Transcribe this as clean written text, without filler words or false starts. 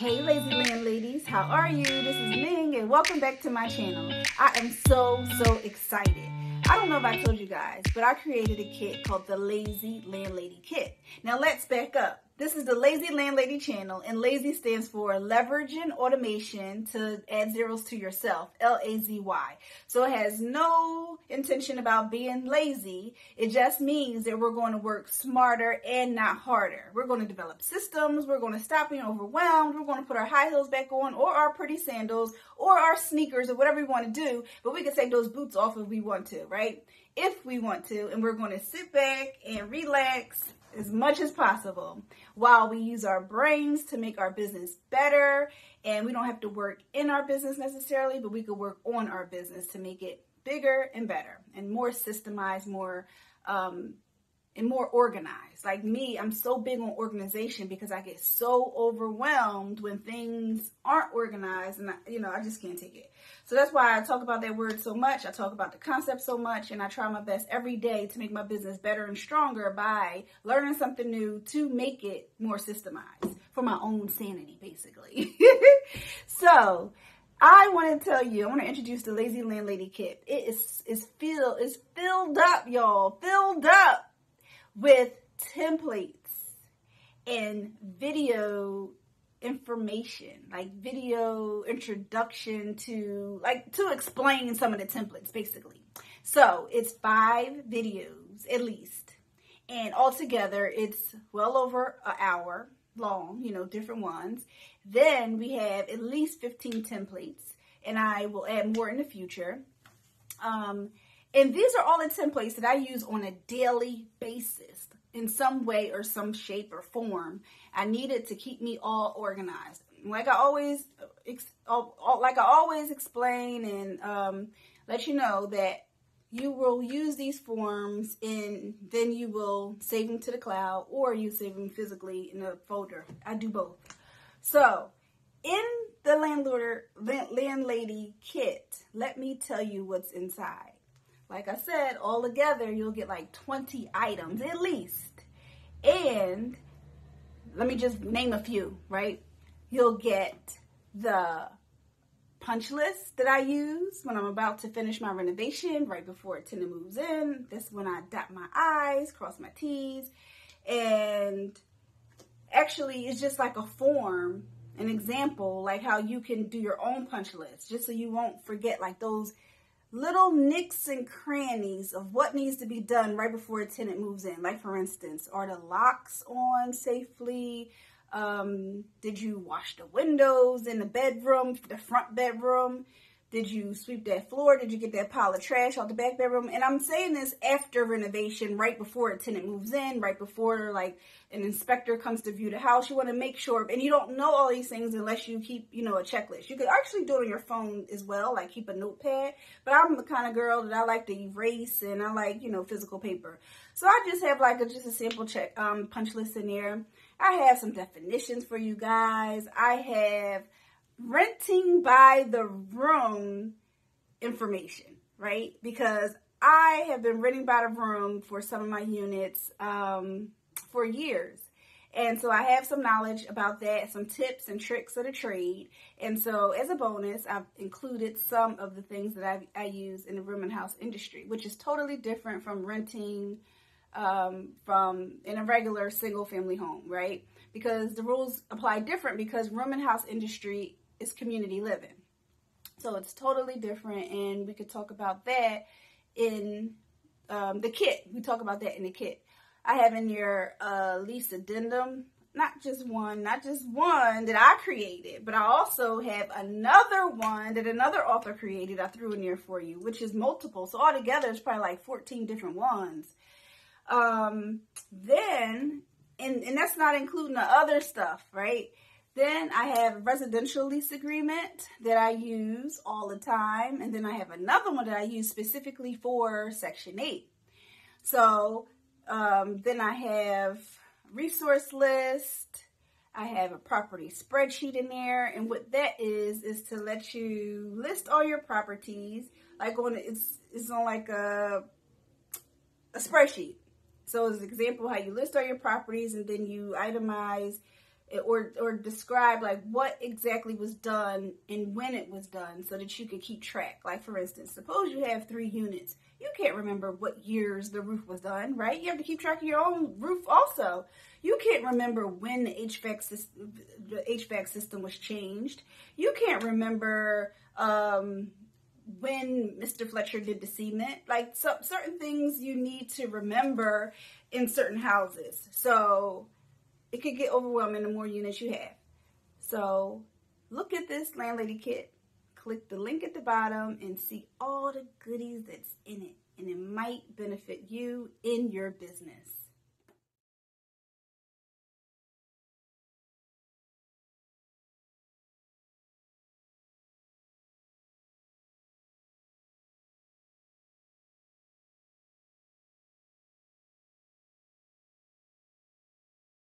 Hey Lazy Landladies, how are you? This is Ming and welcome back to my channel. I am so excited. I don't know if I told you guys, but I created a kit called the Lazy Landlady Kit. Now let's back up. This is the Lazy Landlady channel, and Lazy stands for leveraging automation to add zeros to yourself, L-A-Z-Y. So it has no intention about being lazy. It just means that we're going to work smarter and not harder. We're going to develop systems. We're going to stop being overwhelmed. We're going to put our high heels back on, or our pretty sandals, or our sneakers, or whatever we want to do. But we can take those boots off if we want to, right? If we want to, and we're going to sit back and relax as much as possible while we use our brains to make our business better. And we don't have to work in our business necessarily, but we could work on our business to make it bigger and better and more systemized, more and more organized. Like me, I'm so big on organization because I get so overwhelmed when things aren't organized, and I just can't take it. So that's why I talk about that word so much. I talk about the concept so much, and I try my best every day to make my business better and stronger by learning something new to make it more systemized for my own sanity, basically. So I want to introduce the Lazy Landlady Kit. It is filled up, y'all, filled up with templates and video information, like video introduction to explain some of the templates, basically. So it's 5 videos at least, and altogether it's well over an hour long, different ones. Then we have at least 15 templates, and I will add more in the future. And these are all the templates that I use on a daily basis in some way or some shape or form. I need it to keep me all organized. Like I always explain and let you know that you will use these forms and then you will save them to the cloud, or you save them physically in a folder. I do both. So in the Landlady Kit, let me tell you what's inside. Like I said, all together, you'll get like 20 items at least. And let me just name a few, right? You'll get the punch list that I use when I'm about to finish my renovation, right before a tenant moves in. That's when I dot my I's, cross my T's. And actually, it's just like a form, an example, like how you can do your own punch list, just so you won't forget like those little nicks and crannies of what needs to be done right before a tenant moves in. Like, for instance, are the locks on safely? Did you wash the windows in the bedroom, the front bedroom? Did you sweep that floor? Did you get that pile of trash out the back bedroom? And I'm saying this after renovation, right before a tenant moves in, right before like an inspector comes to view the house. You want to make sure, and you don't know all these things unless you keep, a checklist. You could actually do it on your phone as well, like keep a notepad. But I'm the kind of girl that I like to erase, and I like, physical paper. So I just have like just a sample punch list in there. I have some definitions for you guys. I have renting by the room information, right? Because I have been renting by the room for some of my units for years. And so I have some knowledge about that, some tips and tricks of the trade. And so as a bonus, I've included some of the things that I use in the room and house industry, which is totally different from renting from in a regular single family home, right? Because the rules apply different, because room and house industry is community living. So it's totally different, and we could talk about that in the kit. We talk about that in the kit. I have in your lease addendum, not just one that I created, but I also have another one that another author created. I threw in there for you, which is multiple. So altogether, it's probably like 14 different ones. Then, and that's not including the other stuff, right? Then I have a residential lease agreement that I use all the time. And then I have another one that I use specifically for Section 8. So then I have resource list. I have a property spreadsheet in there. And what that is to let you list all your properties. Like it's on like a spreadsheet. So as an example, how you list all your properties, and then you itemize or describe like what exactly was done and when it was done so that you could keep track. Like for instance, suppose you have 3 units. You can't remember what years the roof was done, right? You have to keep track of your own roof also. You can't remember when the HVAC system was changed. You can't remember when Mr. Fletcher did the cement. Like certain things you need to remember in certain houses. So it could get overwhelming the more units you have. So look at this Landlady Kit. Click the link at the bottom and see all the goodies that's in it. And it might benefit you in your business.